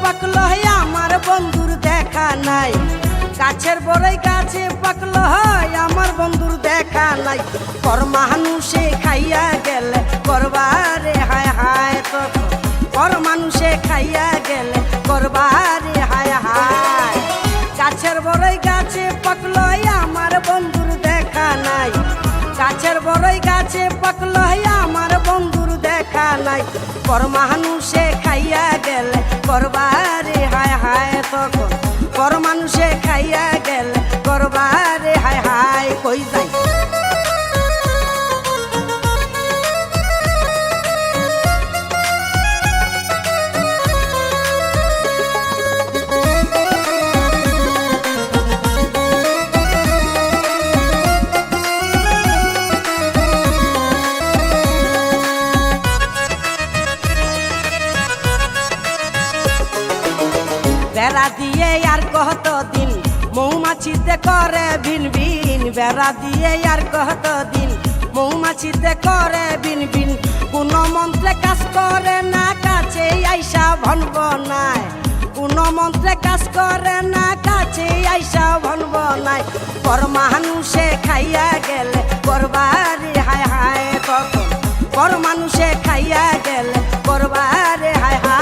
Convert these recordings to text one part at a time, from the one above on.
পাকলো আমার বন্ধুর দেখা নাই, গাছের বড়ই গাছে পাকলো আমার বন্ধুর দেখা নাই। পর মানুষে খাইয়া গেলে করবারে হায় হায়, তখন পর মানুষে খাইয়া গেলে করবারে হায় হায়। গাছের বড়ই গাছে পাকলো আমার বন্ধুর দেখা নাই, গাছের বড়ই গাছে পাকলো আমার বন্ধুর দেখা নাই। পর মানুষে খাইয়া গেলে করবারে হায় হায়, তখন পর মানুষে খাইয়া গেলে করবারে হায় হায়। কই যাই বেড়া দিয়ে আর কতদিন মৌমাছিতে করে ভিন ভিন, বেড়া দিয়ে আর কতদিন মৌমাছিতে করে ভিন ভিন। কোন মন্ত্রে কাজ করে না কাছে আইসা ভনব নাই, কোন মন্ত্রে কাজ করে না কাছে আইসা ভনব নাই। পর মানুষে খাইয়া গেলে করবারে হায় হায়, তখন পর মানুষে খাইয়া গেলে করবারে হায় হায়।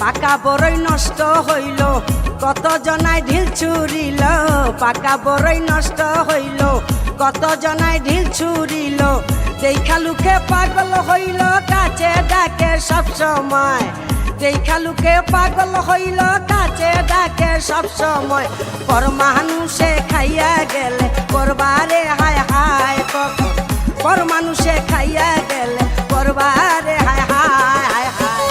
পাকা বড়ই নষ্ট হইল কত জনায় ঢিল ছুরিল, পাকা বড়ই নষ্ট হইল কত জনায় ঢিল ছুরিল। দেখা লুকে পাগল হইল কাছে ডাকে সব সময়, দেখা লুকে পাগল হইল কাছে ডাকে সব সময়। পর মানুষে খাইয়া গেলে করবারে হায় হায়, তখন পর মানুষে খাইয়া গেলে করবারে হায় হায় হায় হায়।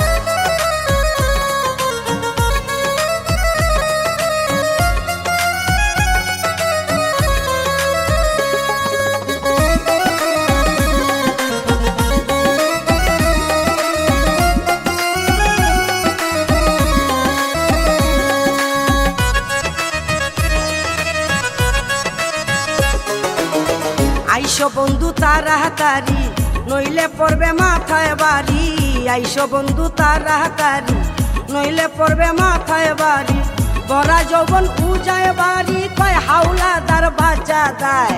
আইসো বন্ধু তাড়াতাড়ি নইলে পড়বে মাথায় বাড়ি, আইসো বন্ধু তাড়াতাড়ি নইলে পড়বে মাথায় বাড়ি। বড়া যৌবন উজায় বাড়ি কয় হাওলাদার বাঁচা দেয়,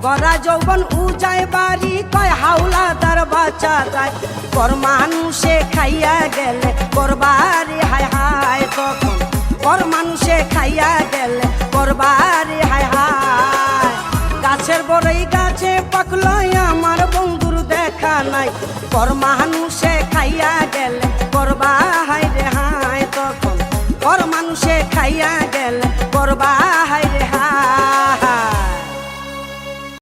বড়া যৌবন উজায় বাড়ি কয় হাওলাদার বাঁচা দেয়। পর মানুষে খাইয়া গেলে করবারে হায় হায়, তখন পর মানুষে খাইয়া গেলে করবারে হায় হায়। গাছের বড়ই গাছে পাকলো আমার বন্ধুর দেখা নাই, পর মানুষে খাইয়া গেলে করবা হায় রে হায়, তখন পর মানুষে খাইয়া গেলে করবা হায়।